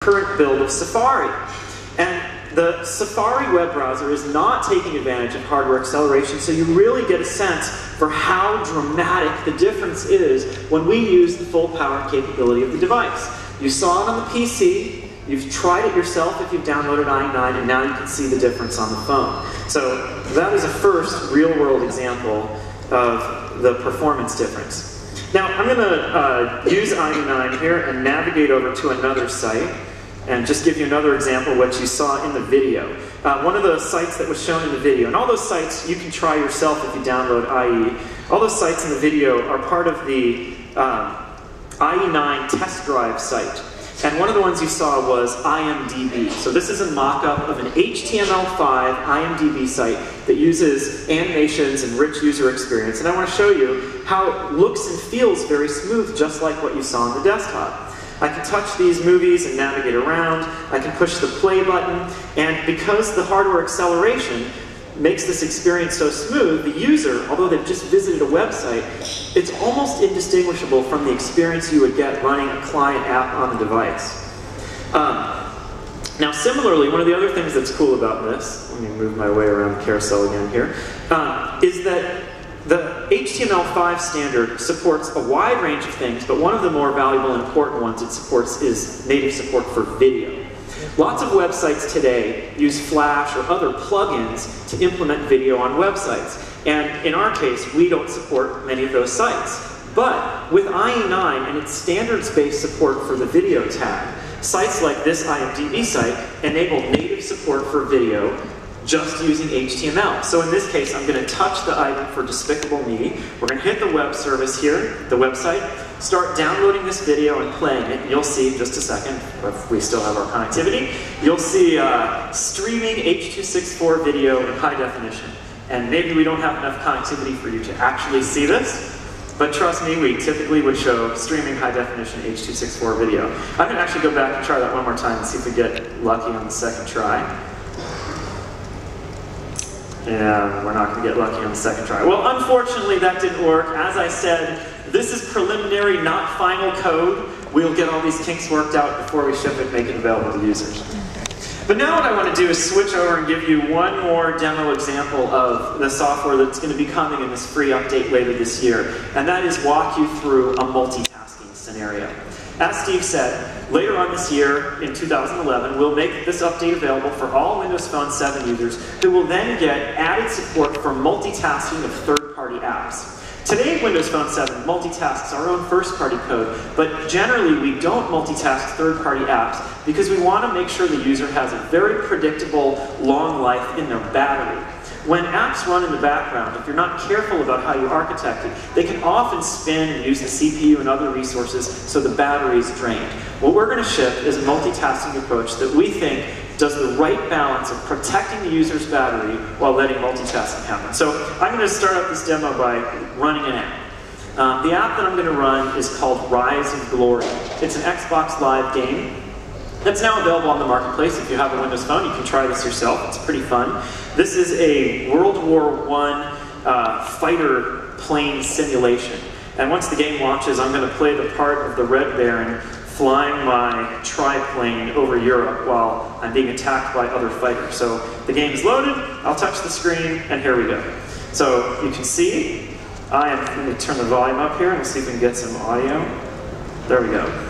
current build of Safari. And the Safari web browser is not taking advantage of hardware acceleration, so you really get a sense for how dramatic the difference is when we use the full power and capability of the device. You saw it on the PC, you've tried it yourself if you've downloaded IE9, and now you can see the difference on the phone. So that is a first real-world example of the performance difference. Now, I'm going to use IE9 here and navigate over to another site and just give you another example of what you saw in the video. One of the sites that was shown in the video, and all those sites you can try yourself if you download IE, all those sites in the video are part of the IE9 test drive site. And one of the ones you saw was IMDb. So this is a mock-up of an HTML5 IMDb site that uses animations and rich user experience. And I want to show you how it looks and feels very smooth, just like what you saw on the desktop. I can touch these movies and navigate around. I can push the play button. And because the hardware acceleration makes this experience so smooth, the user, although they've just visited a website, it's almost indistinguishable from the experience you would get running a client app on the device. Now similarly, one of the other things that's cool about this, let me move my way around the carousel again here, is that the HTML5 standard supports a wide range of things, but one of the more valuable and important ones it supports is native support for video. Lots of websites today use Flash or other plugins to implement video on websites. And in our case, we don't support many of those sites. But with IE9 and its standards-based support for the video tag, sites like this IMDb site enable native support for video just using HTML. So in this case, I'm going to touch the item for Despicable Me. We're going to hit the web service here, the website, start downloading this video and playing it. You'll see in just a second, if we still have our connectivity, you'll see streaming H.264 video in high definition. And maybe we don't have enough connectivity for you to actually see this, but trust me, we typically would show streaming high definition H.264 video. I'm going to actually go back and try that one more time and see if we get lucky on the second try. Yeah, we're not going to get lucky on the second try. Well, unfortunately, that didn't work. As I said, this is preliminary, not final code. We'll get all these kinks worked out before we ship it and make it available to users. But now what I want to do is switch over and give you one more demo example of the software that's going to be coming in this free update later this year. And that is walk you through a multitasking scenario. As Steve said, later on this year, in 2011, we'll make this update available for all Windows Phone 7 users who will then get added support for multitasking of third-party apps. Today, Windows Phone 7 multitasks our own first-party code, but generally we don't multitask third-party apps because we want to make sure the user has a very predictable long life in their battery. When apps run in the background, if you're not careful about how you architect it, they can often spin and use the CPU and other resources so the battery is drained. What we're going to ship is a multitasking approach that we think does the right balance of protecting the user's battery while letting multitasking happen. So I'm going to start up this demo by running an app. The app that I'm going to run is called Rise of Glory. It's an Xbox Live game that's now available on the marketplace. If you have a Windows Phone, you can try this yourself. It's pretty fun. This is a World War I fighter plane simulation. And once the game launches, I'm going to play the part of the Red Baron flying my triplane over Europe while I'm being attacked by other fighters. So the game is loaded, I'll touch the screen, and here we go. So you can see, let me turn the volume up here and see if we can get some audio. There we go.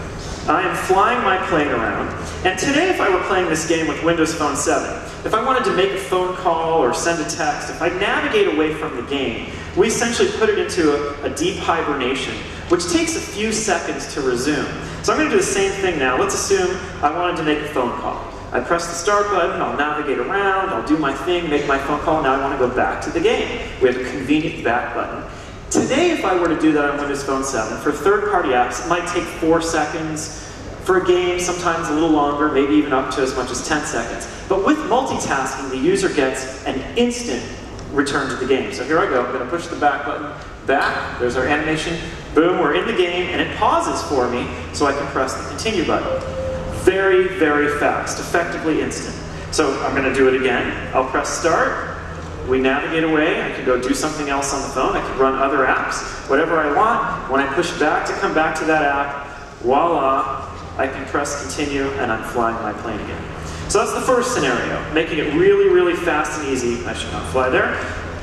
I am flying my plane around, and today if I were playing this game with Windows Phone 7, if I wanted to make a phone call or send a text, if I navigate away from the game, we essentially put it into a deep hibernation, which takes a few seconds to resume. So I'm going to do the same thing now. Let's assume I wanted to make a phone call. I press the start button, I'll navigate around, I'll do my thing, make my phone call, now I want to go back to the game. We have a convenient back button. Today, if I were to do that on Windows Phone 7, for third-party apps, it might take 4 seconds. For a game, sometimes a little longer, maybe even up to as much as 10 seconds. But with multitasking, the user gets an instant return to the game. So here I go, I'm going to push the back button, back, there's our animation, boom, we're in the game, and it pauses for me, so I can press the continue button. Very, very fast, effectively instant. So I'm going to do it again. I'll press start. We navigate away. I can go do something else on the phone. I can run other apps, whatever I want. When I push back to come back to that app, voila, I can press continue, and I'm flying my plane again. So that's the first scenario, making it really, really fast and easy, I should not fly there,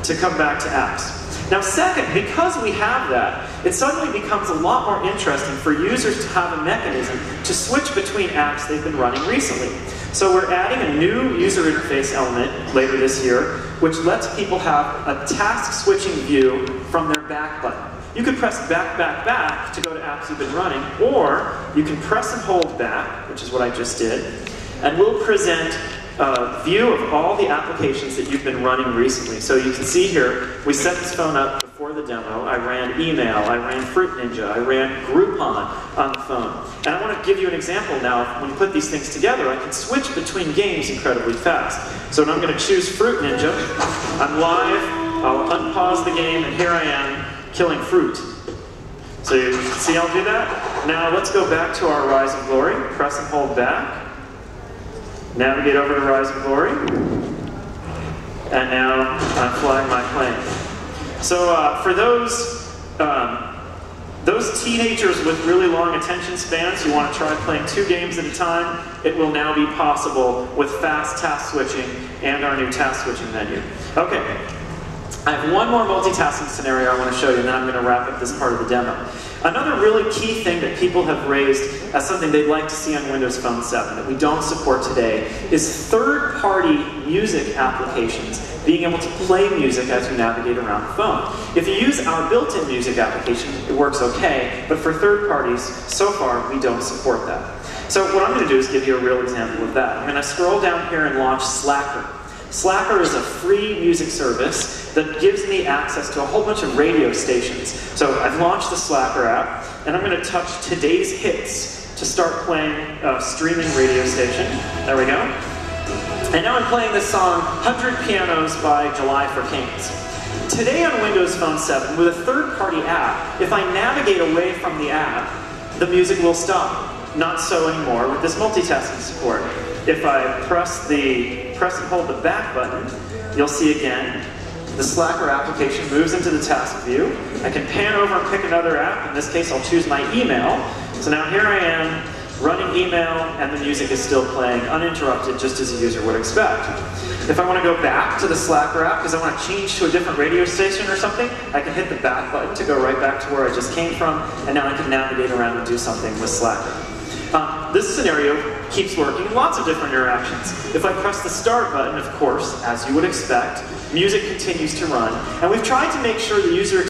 to come back to apps. Now second, because we have that, it suddenly becomes a lot more interesting for users to have a mechanism to switch between apps they've been running recently. So we're adding a new user interface element later this year, which lets people have a task switching view from their back button. You could press back, back, back to go to apps you've been running, or you can press and hold back, which is what I just did, and we'll present a view of all the applications that you've been running recently. So you can see here, we set this phone up before the demo. I ran email, I ran Fruit Ninja, I ran Groupon on the phone. And I want to give you an example now. When you put these things together, I can switch between games incredibly fast. So now I'm going to choose Fruit Ninja. I'm live, I'll unpause the game, and here I am killing fruit. So you can see I'll do that. Now let's go back to our Rise of Glory, press and hold back. Navigate over to Rise of Glory, and now I'm flying my plane. So for those teenagers with really long attention spans who want to try playing 2 games at a time, it will now be possible with fast task switching and our new task switching menu. Okay, I have one more multitasking scenario I want to show you, and then I'm going to wrap up this part of the demo. Another really key thing that people have raised as something they'd like to see on Windows Phone 7 that we don't support today is third-party music applications being able to play music as you navigate around the phone. If you use our built-in music application, it works okay, but for third parties, so far, we don't support that. So what I'm going to do is give you a real example of that. I'm going to scroll down here and launch Slacker. Slacker is a free music service that gives me access to a whole bunch of radio stations. So I've launched the Slacker app, and I'm going to touch Today's Hits to start playing a streaming radio station. There we go. And now I'm playing this song, 100 Pianos by July for Kings. Today on Windows Phone 7, with a third-party app, if I navigate away from the app, the music will stop. Not so anymore with this multitasking support. If I press and hold the back button, you'll see again, the Slacker application moves into the task view. I can pan over and pick another app. In this case, I'll choose my email. So now here I am, running email, and the music is still playing uninterrupted, just as a user would expect. If I want to go back to the Slacker app, because I want to change to a different radio station or something, I can hit the back button to go right back to where I just came from, and now I can navigate around and do something with Slacker. This scenario keeps working in lots of different interactions. If I press the start button, of course, as you would expect, music continues to run, and we've tried to make sure the user